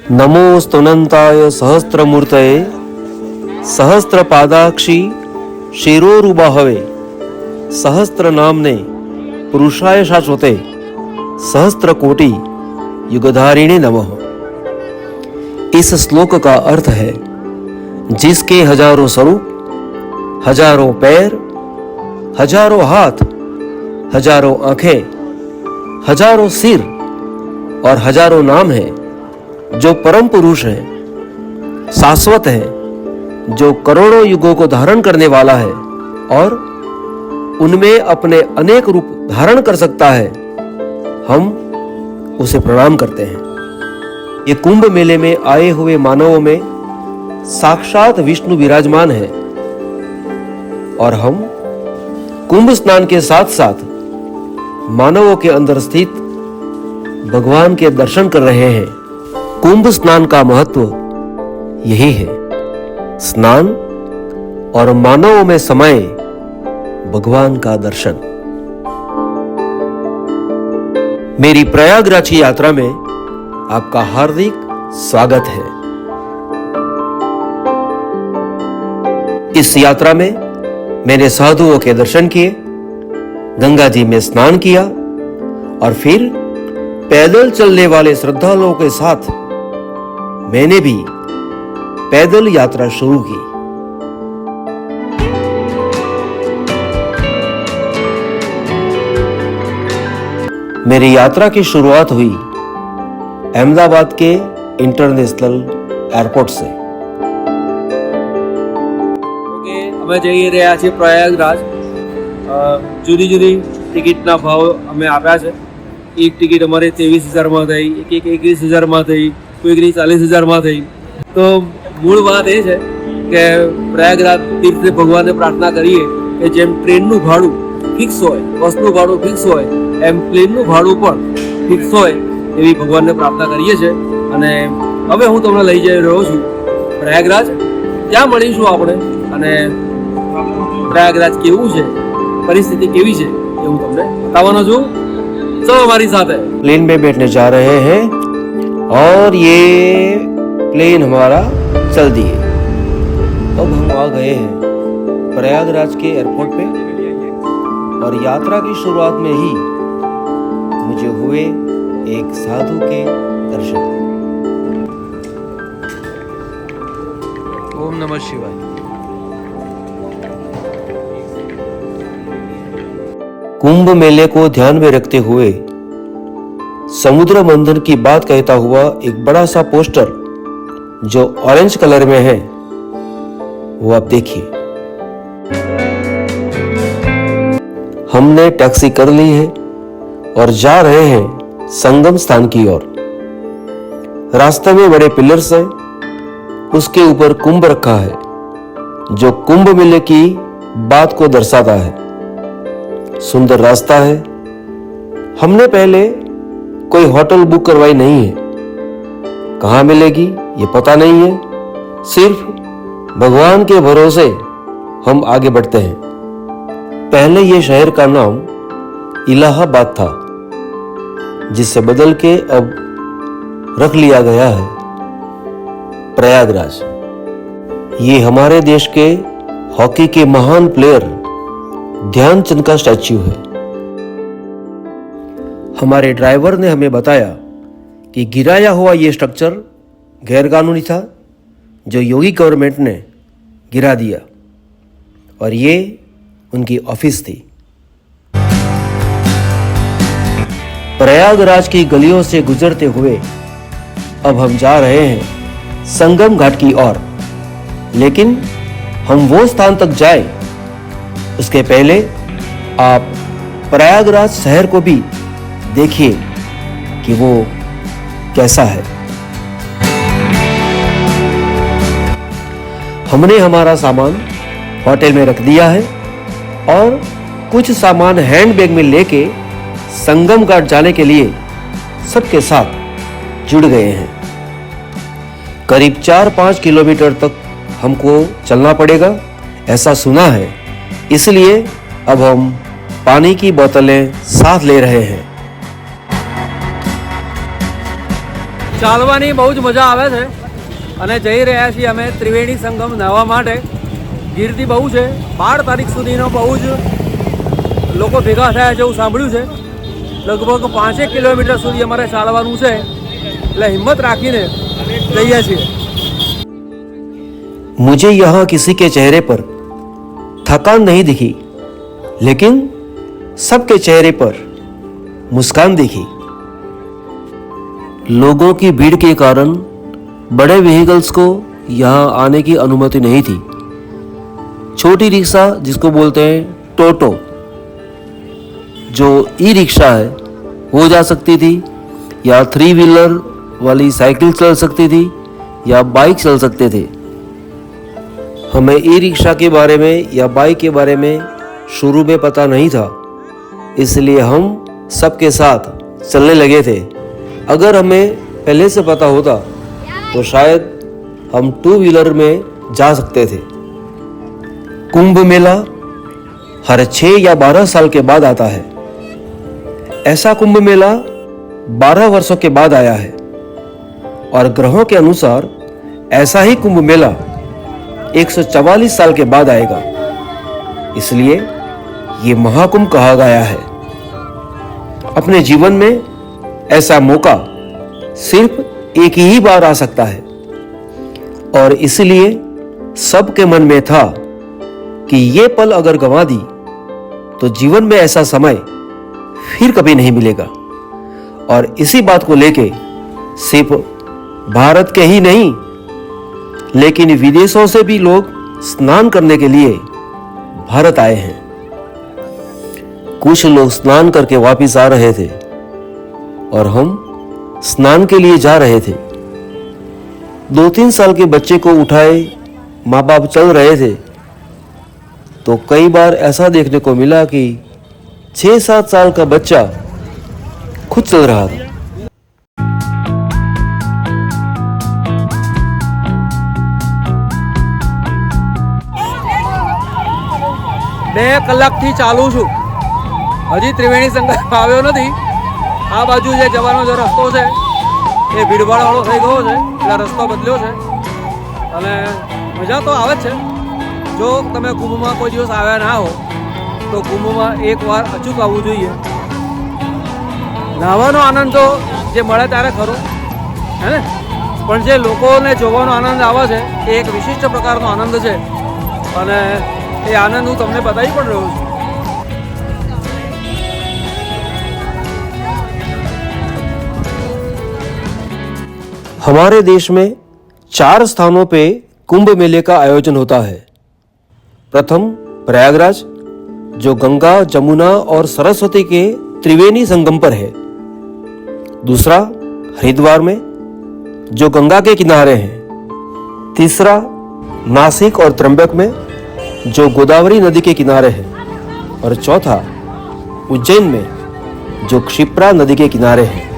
नमो स्तुनंताय सहस्त्रमूर्तये सहस्त्रपादाक्षी शिरोरुबाहवे सहस्त्र नामने पुरुषाय शाश्वते सहस्त्रकोटि युगधारिणे नमः। इस श्लोक का अर्थ है, जिसके हजारों स्वरूप, हजारों पैर, हजारों हाथ, हजारों आंखें, हजारों सिर और हजारों नाम हैं, जो परम पुरुष है, शाश्वत है, जो करोड़ों युगों को धारण करने वाला है और उनमें अपने अनेक रूप धारण कर सकता है, हम उसे प्रणाम करते हैं। ये कुंभ मेले में आए हुए मानवों में साक्षात विष्णु विराजमान है और हम कुंभ स्नान के साथ साथ मानवों के अंदर स्थित भगवान के दर्शन कर रहे हैं। कुंभ स्नान का महत्व यही है, स्नान और मानवों में समाये भगवान का दर्शन। मेरी प्रयागराज की यात्रा में आपका हार्दिक स्वागत है। इस यात्रा में मैंने साधुओं के दर्शन किए, गंगा जी में स्नान किया और फिर पैदल चलने वाले श्रद्धालुओं के साथ मैंने भी पैदल यात्रा शुरू की। मेरी यात्रा की शुरुआत हुई अहमदाबाद के इंटरनेशनल एयरपोर्ट से। અમે જઈ રહ્યા છીએ પ્રયાગરાજ। જુદી જુદી ટિકિટના ભાવ અમે આપ્યા છે। એક ટિકિટ અમારે 23,000માં થઈ, એક 21,000માં થઈ, કોઈકની 40,000માં થઈ। તો મૂળ વાત એ છે કે પ્રયાગરાજ તીર્થે ભગવાનને પ્રાર્થના કરીએ કે જેમ ટ્રેનનું ભાડું ફિક્સ હોય, બસનું ભાડું ફિક્સ હોય, એમ પ્લેનનું ભાડું પણ ફિક્સ હોય, એવી ભગવાનને પ્રાર્થના કરીએ છીએ। અને હવે હું તમને લઈ જઈ રહ્યો છું પ્રયાગરાજ। ત્યાં મળીશું આપણે અને प्रयागराज केवू छे, परिस्थिति केवी छे ये हूँ तमने बतावવાનો છું। चलो हमारी साथ है। प्लेन में बैठने जा रहे हैं और ये प्लेन हमारा चल दिए। अब हम आ गए हैं प्रयागराज के एयरपोर्ट पे और यात्रा की शुरुआत में ही मुझे हुए एक साधु के दर्शन। ओम नमः शिवाय। कुंभ मेले को ध्यान में रखते हुए समुद्र मंथन की बात कहता हुआ एक बड़ा सा पोस्टर जो ऑरेंज कलर में है, वो आप देखिए। हमने टैक्सी कर ली है और जा रहे हैं संगम स्थान की ओर। रास्ते में बड़े पिलर्स हैं, उसके ऊपर कुंभ रखा है जो कुंभ मेले की बात को दर्शाता है। सुंदर रास्ता है। हमने पहले कोई होटल बुक करवाई नहीं है, कहाँ मिलेगी ये पता नहीं है, सिर्फ भगवान के भरोसे हम आगे बढ़ते हैं। पहले ये शहर का नाम इलाहाबाद था, जिसे बदल के अब रख लिया गया है प्रयागराज। ये हमारे देश के हॉकी के महान प्लेयर ध्यानचंद का स्टैच्यू है। हमारे ड्राइवर ने हमें बताया कि गिराया हुआ ये स्ट्रक्चर गैरकानूनी था, जो योगी गवर्नमेंट ने गिरा दिया और ये उनकी ऑफिस थी। प्रयागराज की गलियों से गुजरते हुए अब हम जा रहे हैं संगम घाट की ओर। लेकिन हम वो स्थान तक जाए उसके पहले आप प्रयागराज शहर को भी देखिए कि वो कैसा है। हमने हमारा सामान होटल में रख दिया है और कुछ सामान हैंडबैग में लेके संगम घाट जाने के लिए सबके साथ जुड़ गए हैं। करीब 4-5 किलोमीटर तक हमको चलना पड़ेगा, ऐसा सुना है। इसलिए अब हम पानी की बोतलें साथ ले रहे हैं। ચાલવાની બહુ જ મજા આવે છે અને જઈ રહ્યા છીએ અમે ત્રિવેણી સંગમ નાહવા માટે. ગીર્દી બહુ છે, 12 તારીખ સુધીનો બહુ જ લોકો ભેગા થયા છે એવું સાંભળ્યું છે. લગભગ 5 કિલોમીટર સુધી અમારે ચાલવાનું છે, એટલે હિંમત રાખીને જઈએ છીએ. मुझे यहाँ किसी के चेहरे पर थकान नहीं दिखी, लेकिन सबके चेहरे पर मुस्कान दिखी. लोगों की भीड़ के कारण बड़े व्हीकल्स को यहाँ आने की अनुमति नहीं थी. छोटी रिक्शा, जिसको बोलते हैं टोटो, जो ई रिक्शा है, वो जा सकती थी, या 3 व्हीलर वाली साइकिल चल सकती थी, या बाइक चल सकते थे. हमें ई रिक्शा के बारे में या बाइक के बारे में शुरू में पता नहीं था, इसलिए हम सबके साथ चलने लगे थे. अगर हमें पहले से पता होता तो शायद हम 2 व्हीलर में जा सकते थे. कुंभ मेला हर 6 या 12 साल के बाद आता है. ऐसा कुंभ मेला 12 वर्षों के बाद आया है, और ग्रहों के अनुसार ऐसा ही कुंभ मेला 144 साल के बाद आएगा. इसलिए ये महाकुंभ कहा गया है. अपने जीवन में ऐसा मौका सिर्फ एक ही बार आ सकता है, और इसलिए सबके मन में था कि ये पल अगर गंवा दी तो जीवन में ऐसा समय फिर कभी नहीं मिलेगा. और इसी बात को लेके सिर्फ भारत के ही नहीं, लेकिन विदेशों से भी लोग स्नान करने के लिए भारत आए हैं. कुछ लोग स्नान करके वापस आ रहे थे, और हम स्नान के लिए जा रहे थे. 2-3 साल के बच्चे को उठाए माँ बाप चल रहे थे, तो कई बार ऐसा देखने को मिला कि 6-7 साल का बच्चा खुद चल रहा था. 2 કલાકથી ચાલુ છું, હજી ત્રિવેણી સંગમ આવ્યો નથી. આ બાજુ જે જવાનો જે રસ્તો છે એ ભીડભાડવાળો થઈ ગયો છે, એટલે રસ્તો બદલ્યો છે. અને મજા તો આવે જ છે. જો તમે કુંભમાં કોઈ દિવસ આવ્યા ના હો તો કુંભમાં એકવાર અચૂક આવવું જોઈએ. નાહવાનો આનંદ તો જે મળે ત્યારે ખરો, હે ને, પણ જે લોકોને જોવાનો આનંદ આવે છે એ એક વિશિષ્ટ પ્રકારનો આનંદ છે. અને એ આનંદ હું તમને બતાવી પણ રહ્યો છું. हमारे देश में 4 स्थानों पे कुंभ मेले का आयोजन होता है. प्रथम प्रयागराज, जो गंगा, जमुना और सरस्वती के त्रिवेणी संगम पर है. दूसरा हरिद्वार में, जो गंगा के किनारे है. तीसरा नासिक और त्र्यंबक में, जो गोदावरी नदी के किनारे है. और चौथा उज्जैन में, जो क्षिप्रा नदी के किनारे है.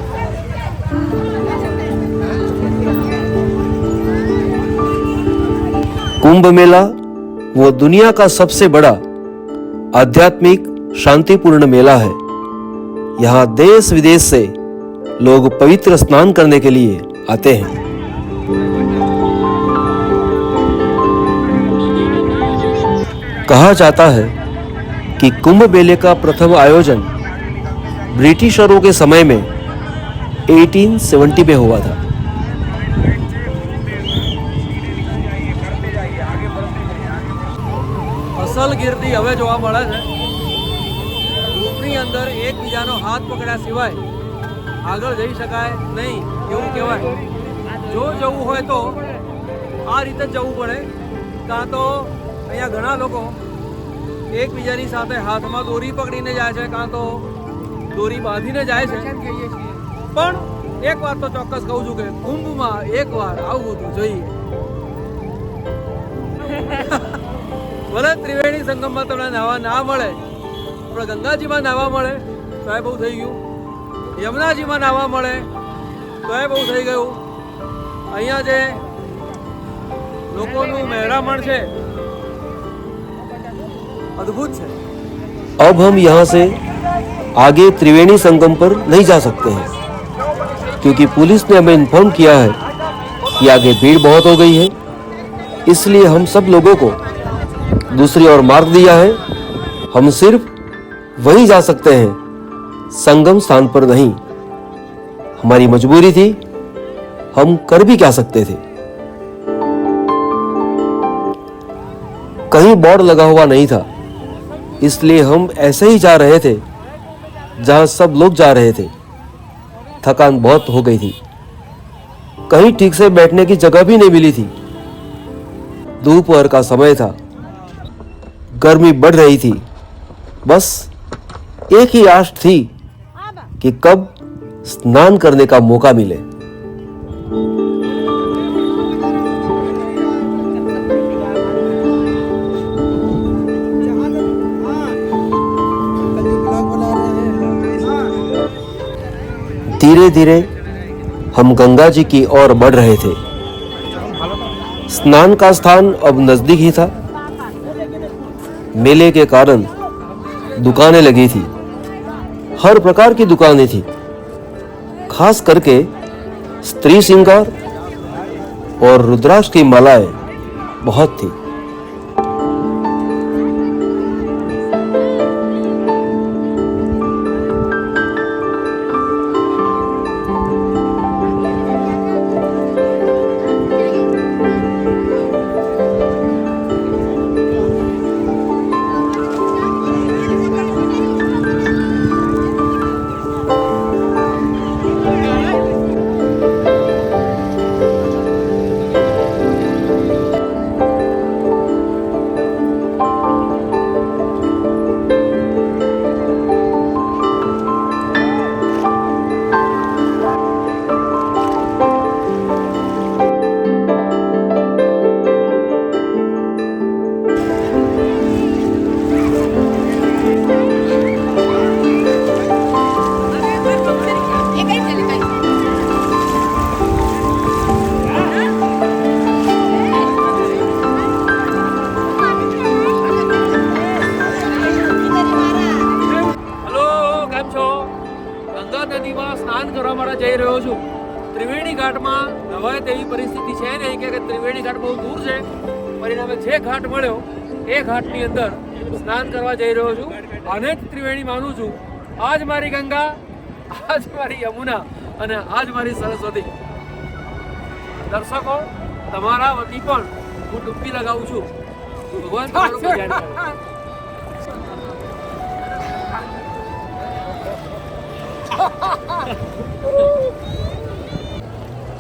कुंभ मेला वो दुनिया का सबसे बड़ा आध्यात्मिक शांतिपूर्ण मेला है. यहाँ देश विदेश से लोग पवित्र स्नान करने के लिए आते हैं. कहा जाता है कि कुंभ मेले का प्रथम आयोजन ब्रिटिशरों के समय में 1870 में हुआ था. અસલ ગીર્દી હવે જોવા મળે છે. ગ્રુપની અંદર એકબીજાનો હાથ પકડ્યા સિવાય આગળ જઈ શકાય નહીં એવું કહેવાય. જો જવું હોય તો આ રીતે જ જવું પડે, કાં તો અહીંયા ઘણા લોકો એકબીજાની સાથે હાથમાં દોરી પકડીને જાય છે, કાં તો દોરી બાંધીને જાય છે. પણ એક વાત તો ચોક્કસ કહું છું કે કુંભમાં એકવાર આવવું તો જોઈએ. ભલે ત્રિવેણી સંગમમાં તમને નાહવા ના મળે, આપણે ગંગાજીમાં નાહવા મળે તો એ બહુ થઈ ગયું, યમુનાજીમાં નાહવા મળે તો એ બહુ થઈ ગયું. અહીંયા જે લોકોનું મહેરામણ છે અદ્ભુત છે. अब हम यहाँ से आगे त्रिवेणी संगम पर नहीं जा सकते हैं, क्योंकि पुलिस ने हमें इन्फॉर्म किया है कि आगे भीड़ बहुत हो गई है, इसलिए हम सब लोगों को दूसरी ओर मार्ग दिया है। हम सिर्फ वहीं जा सकते हैं, संगम स्थान पर नहीं। हमारी मजबूरी थी, हम कर भी क्या सकते थे। कहीं बोर्ड लगा हुआ नहीं था, इसलिए हम ऐसे ही जा रहे थे जहां सब लोग जा रहे थे। थकान बहुत हो गई थी, कहीं ठीक से बैठने की जगह भी नहीं मिली थी। दोपहर का समय था, गर्मी बढ़ रही थी। बस एक ही आश थी कि कब स्नान करने का मौका मिले। धीरे धीरे हम गंगा जी की ओर बढ़ रहे थे। स्नान का स्थान अब नजदीक ही था। मेले के कारण दुकानें लगी थी, हर प्रकार की दुकानें थी। खास करके स्त्री श्रृंगार और रुद्राक्ष की मालाएं बहुत थी। જઈ રહ્યો છું। ત્રિવેણી ઘાટમાં નવાય તેવી પરિસ્થિતિ છે નહીં કે ત્રિવેણી ઘાટ બહુ દૂર છે, પરિણામે જે ઘાટ મળ્યો એ ઘાટની અંદર સ્નાન કરવા જઈ રહ્યો છું। આને જ ત્રિવેણી માનું છું। આજ મારી ગંગા, આજ મારી યમુના અને આજ મારી સરસ્વતી। દર્શકો, તમારા વતી પણ હું ડૂબકી લગાવું છું। ભગવાન તમારું કલ્યાણ કરે।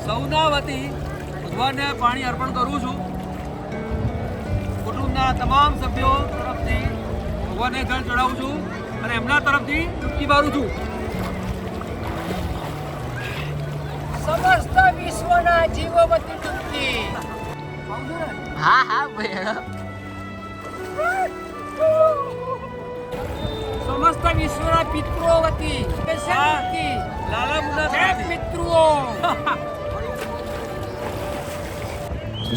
સૌના વતી ભગવાનને પાણી અર્પણ કરું છું। કુટુંબના તમામ સભ્યો તરફથી ભગવાનને જળ ચડાવું છું અને એમના તરફથી ડૂબકી મારું છું। સમસ્ત વિશ્વના જીવો વતી ડૂબકી। હા હા ભેણ। સમસ્ત વિશ્વના પિતૃઓ વતી લાલા મુના જય પિતૃઓ।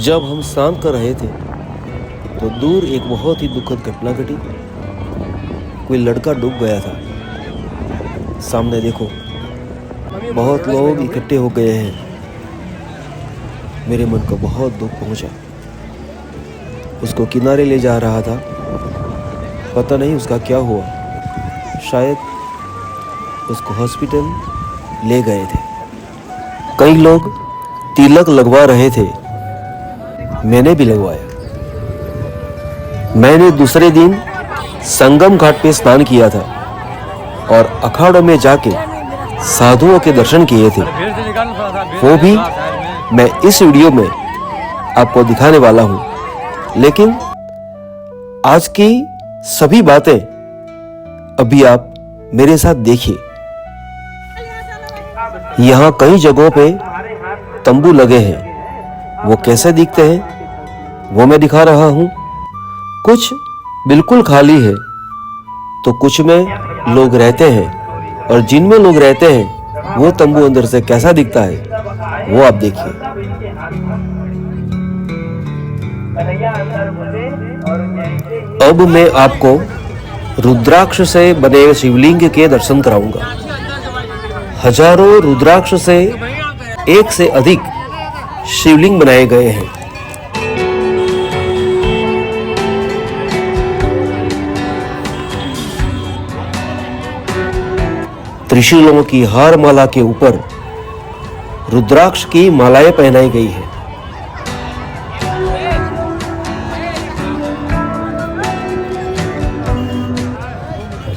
जब हम स्नान कर रहे थे तो दूर एक बहुत ही दुखद घटना घटी। कोई लड़का डूब गया था। सामने देखो, बहुत लोग इकट्ठे हो गए हैं। मेरे मन को बहुत दुख पहुंचा। उसको किनारे ले जा रहा था, पता नहीं उसका क्या हुआ। शायद उसको हॉस्पिटल ले गए थे। कई लोग तिलक लगवा रहे थे, मैंने भी लगवाया। मैंने दूसरे दिन संगम घाट पे स्नान किया था और अखाड़ों में जाके साधुओं के दर्शन किए थे। वो भी मैं इस वीडियो में आपको दिखाने वाला हूं। लेकिन आज की सभी बातें अभी आप मेरे साथ देखिए। यहाँ कई जगहों पे तंबू लगे हैं, वो कैसे दिखते हैं वो मैं दिखा रहा हूँ। कुछ बिल्कुल खाली है तो कुछ में लोग रहते हैं, और जिनमें लोग रहते हैं वो तंबू अंदर से कैसा दिखता है वो आप देखिए। अब मैं आपको रुद्राक्ष से बने शिवलिंग के दर्शन कराऊंगा। हजारों रुद्राक्ष से एक से अधिक शिवलिंग बनाए गए हैं। त्रिशूलों की हार माला के ऊपर रुद्राक्ष की मालाएं पहनाई गई है।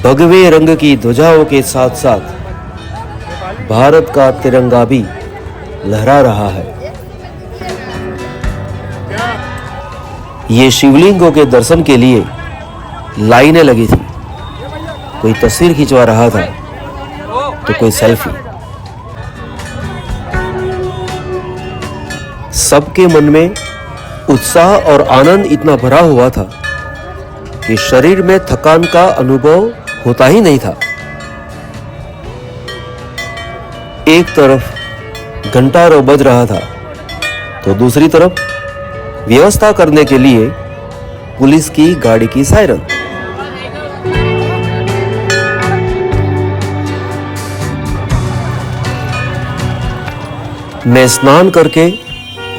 भगवे रंग की ध्वजाओं के साथ साथ भारत का तिरंगा भी लहरा रहा है। ये शिवलिंगों के दर्शन के लिए लाइनें लगी थी। कोई तस्वीर खिंचवा रहा था तो कोई सेल्फी। सबके मन में उत्साह और आनंद इतना भरा हुआ था कि शरीर में थकान का अनुभव होता ही नहीं था। एक तरफ घंटारों बज रहा था तो दूसरी तरफ व्यवस्था करने के लिए पुलिस की गाड़ी की सायरन। मैं स्नान करके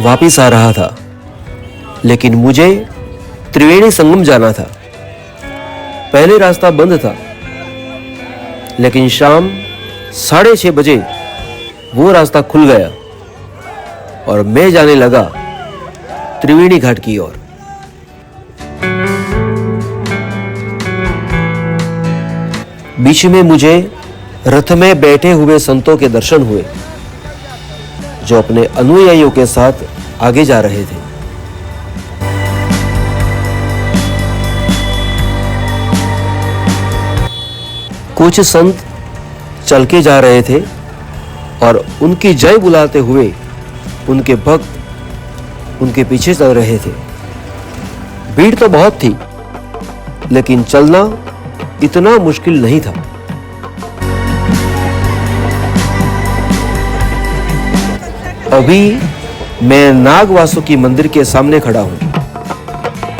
वापिस आ रहा था, लेकिन मुझे त्रिवेणी संगम जाना था। पहले रास्ता बंद था, लेकिन शाम 6:30 बजे वो रास्ता खुल गया और मैं जाने लगा त्रिवेणी घाट की ओर। बीच में मुझे रथ में बैठे हुए संतों के दर्शन हुए, जो अपने अनुयायियों के साथ आगे जा रहे थे। कुछ संत चल के जा रहे थे और उनकी जय बुलाते हुए उनके भक्त उनके पीछे चल रहे थे। भीड़ तो बहुत थी, लेकिन चलना इतना मुश्किल नहीं था। अभी मैं नाग वासुकी मंदिर के सामने खड़ा हूं।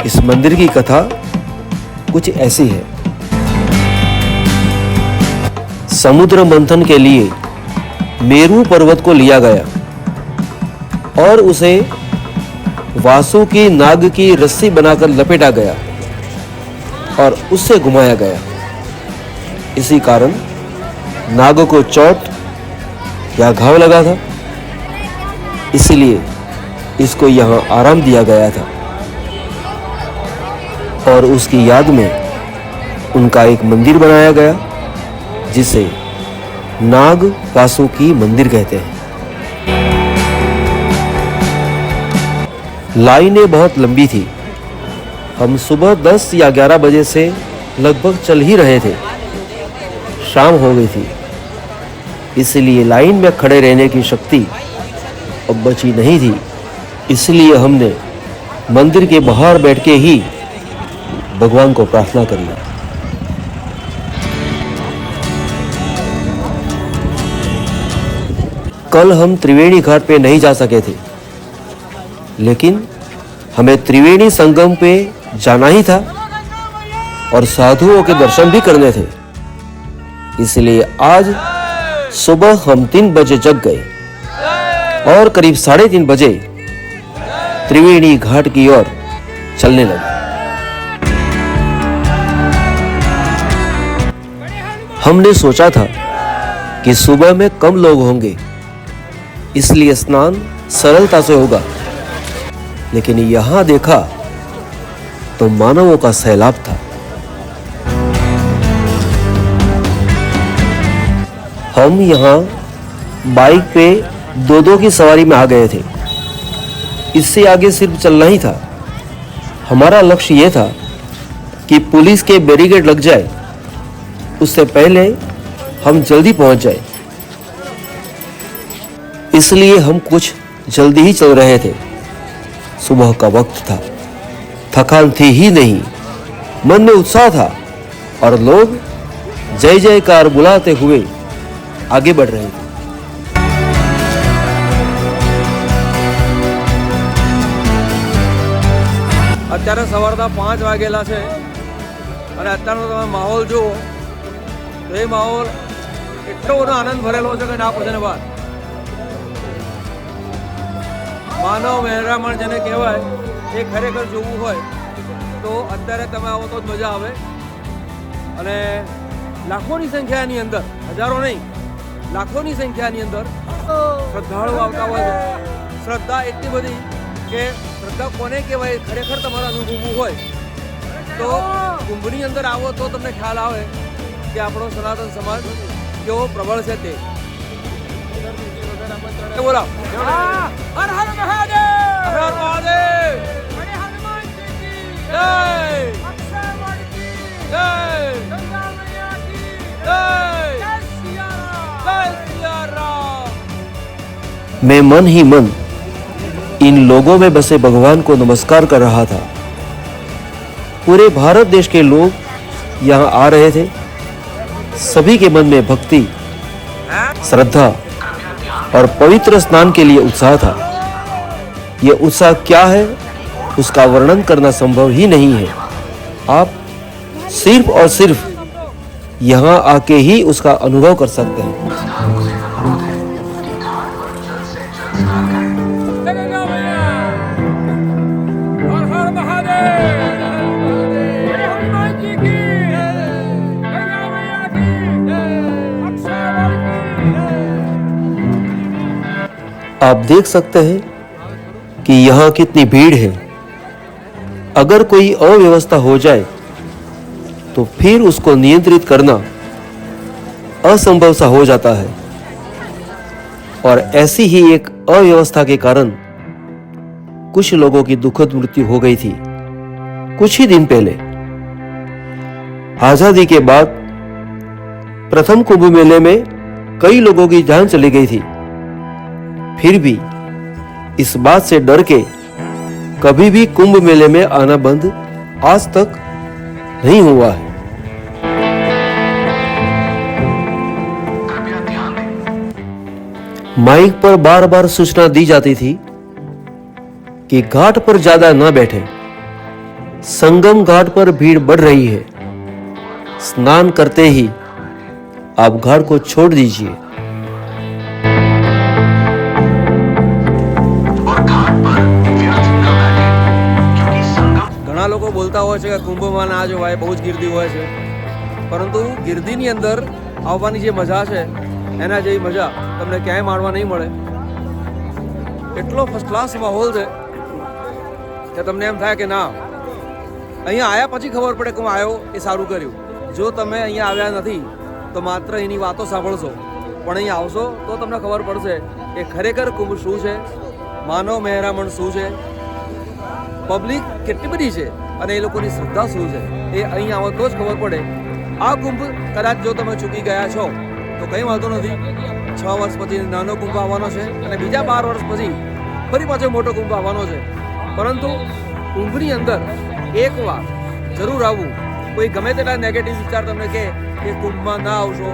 इस मंदिर की कथा कुछ ऐसी है। समुद्र मंथन के लिए मेरू पर्वत को लिया गया और उसे वासुकी नाग की रस्सी बनाकर लपेटा गया और उससे घुमाया गया। इसी कारण नाग को चोट या घाव लगा था, इसलिए इसको यहां आराम दिया गया था और उसकी याद में उनका एक मंदिर बनाया गया, जिसे नाग वासुकी मंदिर कहते हैं। लाइनें बहुत लंबी थी। हम सुबह 10 या 11 बजे से लगभग चल ही रहे थे। शाम हो गई थी, इसलिए लाइन में खड़े रहने की शक्ति अब बची नहीं थी। इसलिए हमने मंदिर के बाहर बैठ के ही भगवान को प्रार्थना करी। कल हम त्रिवेणी घाट पे नहीं जा सके थे, लेकिन हमें त्रिवेणी संगम पे जाना ही था और साधुओं के दर्शन भी करने थे। इसलिए आज सुबह हम 3 बजे जग गए और करीब 3:30 बजे त्रिवेणी घाट की ओर चलने लगे। हमने सोचा था कि सुबह में कम लोग होंगे, इसलिए स्नान सरलता से होगा, लेकिन यहां देखा तो मानवों का सैलाब था। हम यहां बाइक पे 2-2 की सवारी में आ गए थे। इससे आगे सिर्फ चलना ही था। हमारा लक्ष्य यह था कि पुलिस के बैरिकेड लग जाए, उससे पहले हम जल्दी पहुंच जाए। इसलिए हम कुछ जल्दी ही चल रहे थे। सुबह का वक्त था, थकान थी ही नहीं, मन में उत्साह था और लोग जय जयकार बुलाते हुए आगे बढ़ रहे थे। અત્યારે સવારના 5 વાગેલા છે અને અત્યારનો તમે માહોલ જુઓ તો એ માહોલ એટલો બધો આનંદ ભરેલો છે કે ના પૂછે ને વાત. માનવ મહેરામણ જેને કહેવાય એ ખરેખર જોવું હોય તો અત્યારે તમે આવો તો જ મજા આવે. અને લાખોની સંખ્યાની અંદર, હજારો નહીં, લાખોની સંખ્યાની અંદર શ્રદ્ધાળુ આવતા હોય છે. શ્રદ્ધા એટલી બધી કે શ્રદ્ધા કોને કહેવાય ખરેખર તમારે અનુભવવું હોય તો કુંભની અંદર આવો તો તમને ખ્યાલ આવે કે આપણો સનાતન સમાજ કેવો પ્રબળ છે તે. બોલો હર હર મહાદેવ, હર હર મહાદેવ, જય જય જય सिया राम. मैं मन ही मन इन लोगों में बसे भगवान को नमस्कार कर रहा था. पूरे भारत देश के लोग यहाँ आ रहे थे. सभी के मन में भक्ति, श्रद्धा और पवित्र स्नान के लिए उत्साह था. यह उत्साह क्या है उसका वर्णन करना संभव ही नहीं है. आप सिर्फ और सिर्फ यहाँ आके ही उसका अनुभव कर सकते हैं. हर हर महादेव, हनुमान जी की, गंगा मैया की, अक्षय वट की. आप देख सकते हैं कि यहाँ कितनी भीड़ है. अगर कोई अव्यवस्था हो जाए तो फिर उसको नियंत्रित करना असंभव सा हो जाता है. और ऐसी ही एक अव्यवस्था के कारण कुछ लोगों की दुखद मृत्यु हो गई थी कुछ ही दिन पहले. आजादी के बाद प्रथम कुंभ मेले में कई लोगों की जान चली गई थी. फिर भी इस बात से डर के कभी भी कुंभ मेले में आना बंद आज तक नहीं हुआ है. माइक पर बार बार सूचना दी जाती थी कि घाट पर ज्यादा न बैठे. संगम घाट पर भीड़ बढ़ रही है. स्नान करते ही आप घाट को छोड़ दीजिए. ઘણા લોકો બોલતા હોય છે કે કુંભમાં ના જવાય, બહુ જ ગીર્દી હોય છે. પરંતુ ગીર્દીની અંદર આવવાની જે મજા છે એના જેવી મજા તમને ક્યાંય માણવા નહીં મળે. એટલો ફર્સ્ટ ક્લાસ માહોલ છે કે તમને એમ થાય કે ના, અહીંયા આવ્યા પછી ખબર પડે કે હું આવ્યો એ સારું કર્યું. જો તમે અહીંયા આવ્યા નથી તો માત્ર એની વાતો સાંભળશો, પણ અહીંયા આવશો તો તમને ખબર પડશે કે ખરેખર કુંભ શું છે, માનવ મહેરામણ શું છે, પબ્લિક કેટલી બધી છે અને એ લોકોની શ્રદ્ધા શું છે એ અહીં આવો તો જ ખબર પડે. આ કુંભ કદાચ જો તમે ચૂકી ગયા છો તો કંઈ વાંધો નથી. 6 વર્ષ પછી નાનો કુંભ આવવાનો છે અને બીજા 12 વર્ષ પછી ફરી પાછો મોટો કુંભ આવવાનો છે. પરંતુ કુંભની અંદર એકવાર જરૂર આવવું. કોઈ ગમે તેટલા નેગેટિવ વિચાર તમને કહે કે કુંભમાં ના આવશો,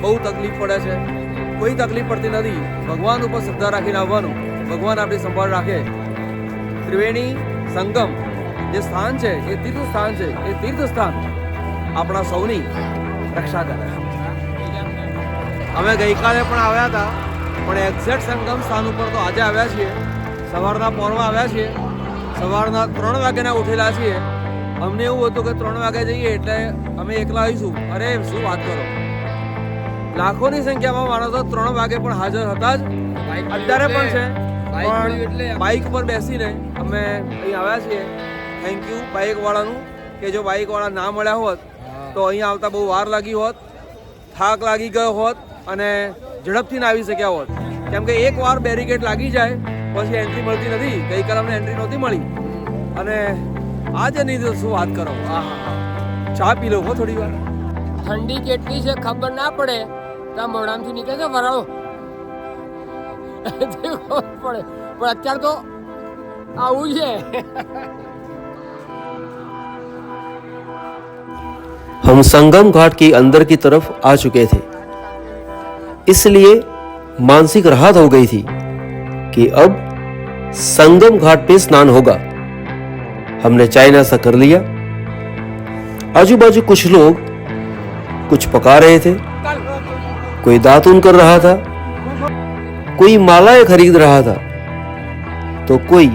બહુ તકલીફ પડે છે, કોઈ તકલીફ પડતી નથી. ભગવાન ઉપર શ્રદ્ધા રાખીને આવવાનું, ભગવાન આપણી સંભાળ રાખે. ત્રિવેણી સંગમ જે સ્થાન છે એ તીર્થ સ્થાન છે. એ તીર્થ સ્થાન આપણા સૌની રક્ષા કરે. અમે ગઈકાલે પણ આવ્યા હતા, પણ એક્ઝેક્ટ સંગમ સ્થાન ઉપર તો આજે આવ્યા છીએ. સવારના પોરમાં આવ્યા છીએ, સવારના 3 વાગ્યાના ઉઠેલા છીએ. અમને એવું હતું કે 3 વાગે જઈએ એટલે અમે એકલા આવીશું. અરે શું વાત કરો, લાખોની સંખ્યામાં માણસો 3 વાગે પણ હાજર હતા જ, અત્યારે પણ છે. પણ બાઇક પર બેસીને અમે અહીં આવ્યા છીએ. થેન્ક યુ બાઇકવાળાનું કે જો બાઇકવાળા ના મળ્યા હોત તો અહીં આવતા બહુ વાર લાગી હોત, થાક લાગી ગયો હોત અને ઝડપથી ના આવી શક્યા હોત. કેમ કે એકવાર બેરિકેડ લાગી જાય પછી એન્ટ્રી મળતી નથી. ગઈકાલે અમને એન્ટ્રી નહોતી મળી અને આજે નહીં તો શું વાત કરો. ચા પી લો હો થોડી વાર. ઠંડી કેટલી છે ખબર ના પડે તો મોઢામાંથી નીકળે છે વરાળો ખબર પડે, પણ અત્યારે તો આવું છે. हम संगम घाट के अंदर की तरफ आ चुके थे, इसलिए मानसिक राहत हो गई थी कि अब संगम घाट पे स्नान होगा. हमने चाय नाश्ता कर लिया. आजू बाजू कुछ लोग कुछ पका रहे थे. कोई दातून कर रहा था, कोई मालाएं खरीद रहा था, तो कोई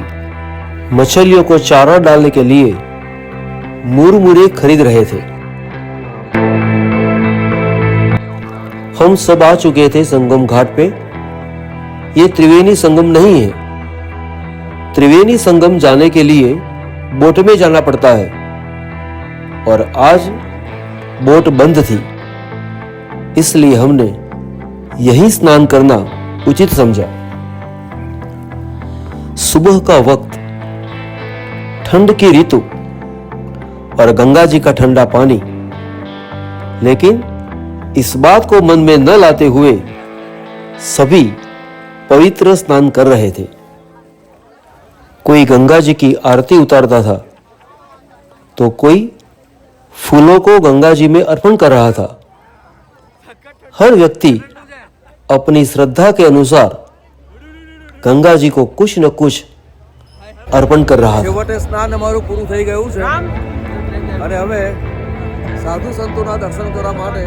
मछलियों को चारा डालने के लिए मुरमुरे खरीद रहे थे। हम सब आ चुके थे संगम घाट पे। ये त्रिवेणी संगम नहीं है। त्रिवेणी संगम जाने के लिए बोट में जाना पड़ता है और आज बोट बंद थी, इसलिए हमने यहीं स्नान करना उचित समझा। सुबह का वक्त, ठंड की ऋतु और गंगा जी का ठंडा पानी, लेकिन इस बात को मन में न लाते हुए सभी पवित्र स्नान कर रहे थे। कोई गंगा जी की आरती उतारता था, तो कोई फूलों को गंगा जी में अर्पण कर रहा था। हर व्यक्ति अपनी श्रद्धा के अनुसार गंगा जी को कुछ न कुछ अर्पण कर रहा था। છેવટે સ્નાન અમારું પૂરું થઈ ગયું છે અને હવે સાધુ સંતોના દર્શન કરવા માટે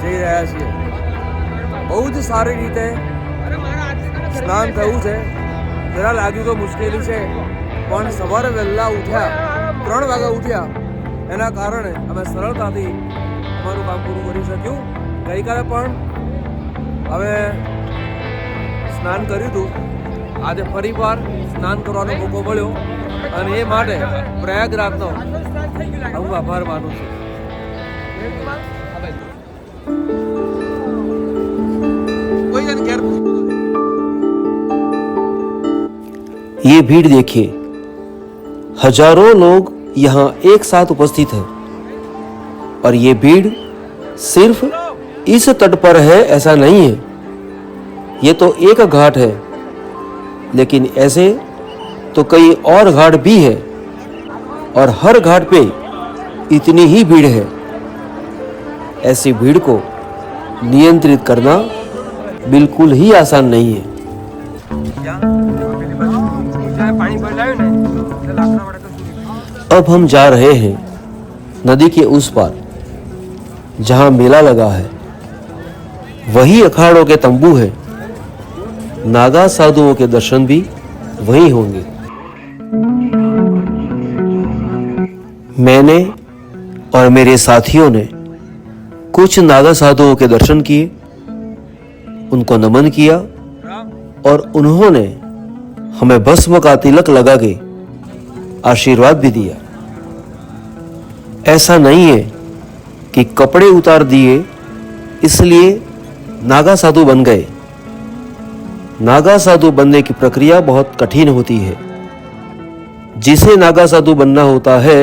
જઈ રહ્યા છીએ। બહુ જ સારી રીતે સ્નાન થયું છે। જરા લાગ્યું કે મુશ્કેલી છે, પણ સવારે વહેલા ઉઠ્યા, 3 વાગે ઉઠ્યા, એના કારણે અમે સરળતાથી અમારું કામ પૂરું કરી શક્યું। ગઈકાલે પણ અમે સ્નાન કર્યું હતું, આજે ફરીવાર સ્નાન કરવાનો મોકો મળ્યો અને એ માટે પ્રયાગરાજનો હું આભાર માનું છું। ये भीड़ देखिए, हजारों लोग यहाँ एक साथ उपस्थित हैं और ये भीड़ सिर्फ इस तट पर है ऐसा नहीं है। ये तो एक घाट है, लेकिन ऐसे तो कई और घाट भी है और हर घाट पे इतनी ही भीड़ है। ऐसी भीड़ को नियंत्रित करना बिल्कुल ही आसान नहीं है। अब हम जा रहे हैं नदी के उस पार, जहां मेला लगा है। वही अखाड़ों के तंबू है। नागा साधुओं के दर्शन भी वहीं होंगे। मैंने और मेरे साथियों ने कुछ नागा साधुओं के दर्शन किए, उनको नमन किया और उन्होंने हमें भस्म का तिलक लगा के आशीर्वाद भी दिया। ऐसा नहीं है कि कपड़े उतार दिए इसलिए नागा साधु बन गए। नागा साधु बनने की प्रक्रिया बहुत कठिन होती है। जिसे नागा साधु बनना होता है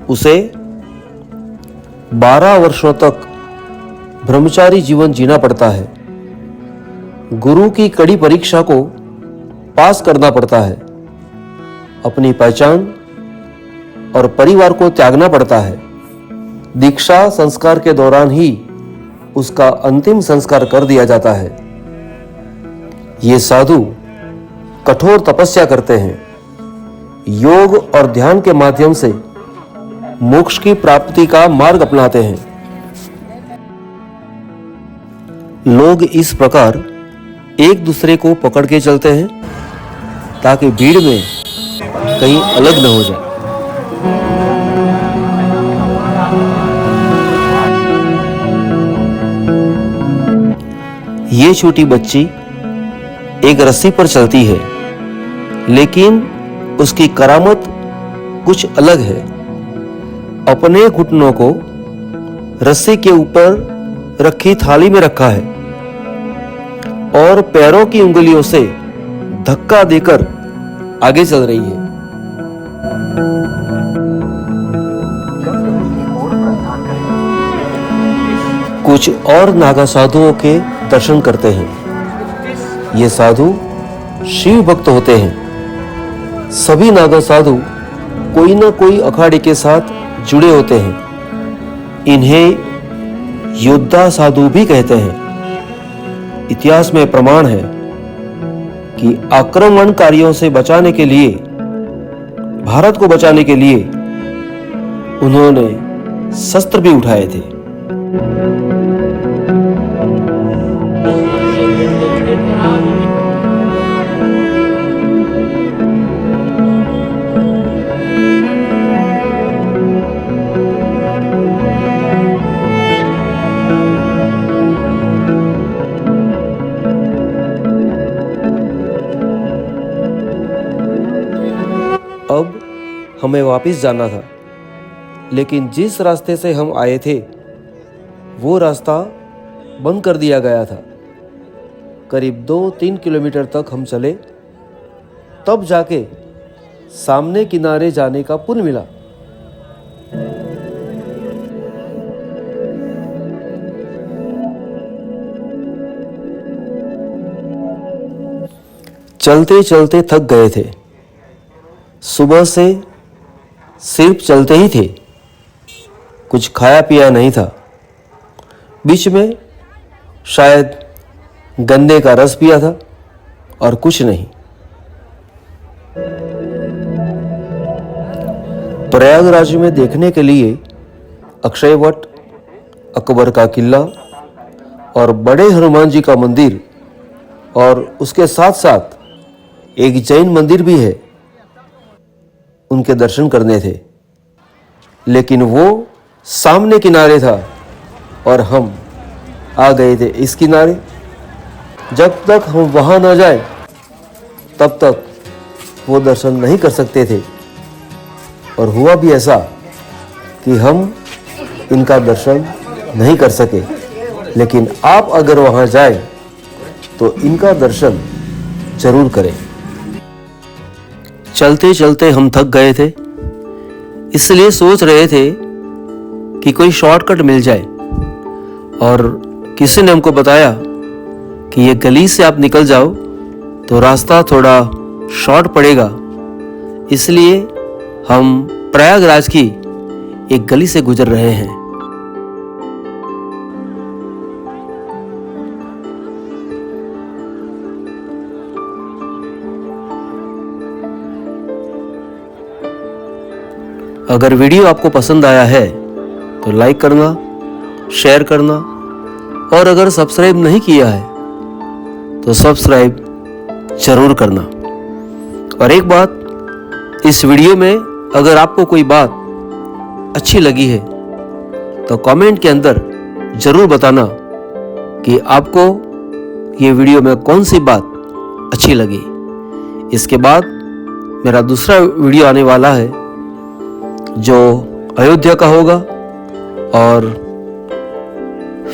उसे 12 वर्षों तक ब्रह्मचारी जीवन जीना पड़ता है। गुरु की कड़ी परीक्षा को पास करना पड़ता है। अपनी पहचान और परिवार को त्यागना पड़ता है। दीक्षा संस्कार के दौरान ही उसका अंतिम संस्कार कर दिया जाता है। ये साधु कठोर तपस्या करते हैं। योग और ध्यान के माध्यम से मोक्ष की प्राप्ति का मार्ग अपनाते हैं। लोग इस प्रकार एक दूसरे को पकड़ के चलते हैं ताकि भीड़ में कहीं अलग न हो जाए। ये छोटी बच्ची एक रस्सी पर चलती है, लेकिन उसकी करामत कुछ अलग है। अपने घुटनों को रस्सी के ऊपर रखी थाली में रखा है और पैरों की उंगलियों से धक्का देकर आगे चल रही है। कुछ और नागा साधुओं के दर्शन करते हैं। ये साधु शिव भक्त होते हैं। सभी नागा साधु कोई न कोई अखाड़े के साथ जुड़े होते हैं। इन्हें योद्धा साधु भी कहते हैं। इतिहास में प्रमाण है कि आक्रमणकारियों से बचाने के लिए, भारत को बचाने के लिए उन्होंने शस्त्र भी उठाए थे। हमें वापस जाना था, लेकिन जिस रास्ते से हम आए थे वो रास्ता बंद कर दिया गया था। करीब 2-3 किलोमीटर तक हम चले, तब जाके सामने किनारे जाने का पुल मिला। चलते चलते थक गए थे। सुबह से सिर्फ चलते ही थे, कुछ खाया पिया नहीं था। बीच में शायद गन्ने का रस पिया था और कुछ नहीं। प्रयागराज में देखने के लिए अक्षय वट, अकबर का किला और बड़े हनुमान जी का मंदिर और उसके साथ साथ एक जैन मंदिर भी है, उनके दर्शन करने थे। लेकिन वो सामने किनारे था और हम आ गए थे इस किनारे। जब तक हम वहां ना जाए तब तक वो दर्शन नहीं कर सकते थे। और हुआ भी ऐसा कि हम इनका दर्शन नहीं कर सके। लेकिन आप अगर वहां जाए तो इनका दर्शन जरूर करें। चलते चलते हम थक गए थे, इसलिए सोच रहे थे कि कोई शॉर्टकट मिल जाए। और किसी ने हमको बताया कि ये गली से आप निकल जाओ तो रास्ता थोड़ा शॉर्ट पड़ेगा। इसलिए हम प्रयागराज की एक गली से गुजर रहे हैं। अगर वीडियो आपको पसंद आया है तो लाइक करना, शेयर करना और अगर सब्सक्राइब नहीं किया है तो सब्सक्राइब जरूर करना। और एक बात, इस वीडियो में अगर आपको कोई बात अच्छी लगी है तो कमेंट के अंदर जरूर बताना कि आपको ये वीडियो में कौन सी बात अच्छी लगी। इसके बाद मेरा दूसरा वीडियो आने वाला है जो अयोध्या का होगा, और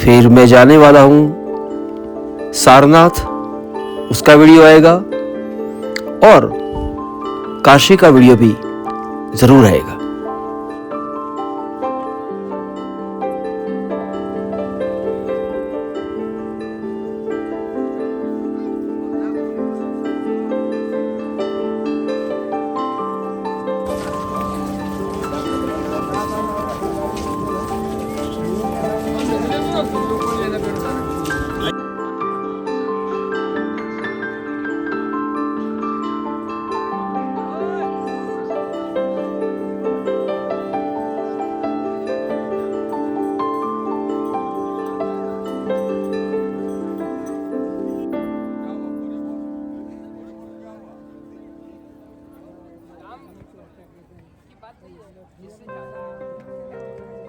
फिर मैं जाने वाला हूँ सारनाथ, उसका वीडियो आएगा और काशी का वीडियो भी जरूर आएगा। की बात नहीं है, इससे ज्यादा